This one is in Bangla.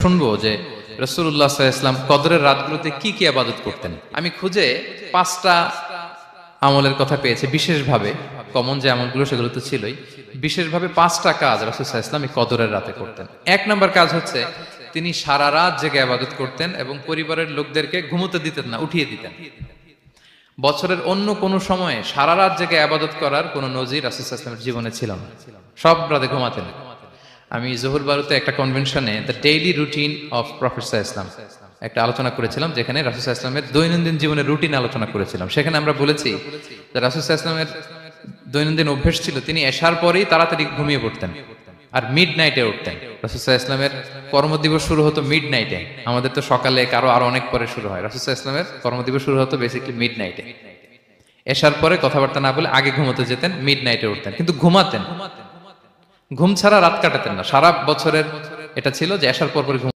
শুনবো যে রাসূলুল্লাহ সাল্লাল্লাহু আলাইহি ওয়াসাল্লাম কদরের রাতগুলোতে কি কি ইবাদত করতেন। আমি খুঁজে 5টা আমলের কথা পেয়েছি বিশেষভাবে, কমন যে আমলগুলো সেগুলো তো ছিলই, বিশেষভাবে 5টা কাজ রাসূল সাল্লাল্লাহু আলাইহি ওয়াসাল্লাম এই কদরের রাতে করতেন। 1 নম্বর কাজ হচ্ছে তিনি সারা রাত জেগে ইবাদত করতেন এবং পরিবারের লোকদেরকে ঘুমোতে দিতেন না, উঠিয়ে দিতেন। বছরের অন্য কোন সময়ে সারা রাত জেগে ইবাদত করার কোন নজির রাসূল সাল্লাল্লাহু আলাইহি ওয়াসাল্লামের জীবনে ছিল না। সব রাতে ঘুমাতেন। আমি জহুর বারুতে একটা কনভেনশনে the daily routine of prophet সাল্লাল্লাহু আলাইহি ওয়াসাল্লাম একটা আলোচনা করেছিলাম, যেখানে রাসূল সাল্লাল্লাহু আলাইহি ওয়াসাল্লামের দৈনন্দিন জীবনের রুটিন আলোচনা করেছিলাম। সেখানে আমরা বলেছি যে রাসূল সাল্লাল্লাহু আলাইহি ওয়াসাল্লামের দৈনন্দিন অভ্যাস ছিল তিনি এশার পরেই তাড়াতাড়ি ঘুমিয়ে পড়তেন আর মিড নাইটে উঠতেন। রাসূল সাল্লাল্লাহু আলাইহি ওয়াসাল্লামের কর্মদিবস শুরু হতো মিড নাইটে। আমাদের তো সকালে কারো আরো অনেক পরে শুরু হয়, রাসূল সাল্লাল্লাহু আলাইহি ওয়াসাল্লামের কর্মদিবস শুরু হতো বেসিক্যালি মিড নাইটে। এশার পরে কথাবার্তা না বলে আগে ঘুমোতে যেতেন, মিড নাইটে উঠতেন, কিন্তু ঘুমাতেন। ঘুম ছাড়া রাত কাটাতেন না। সারা বছরের এটা ছিল যে এশার পর ঘুম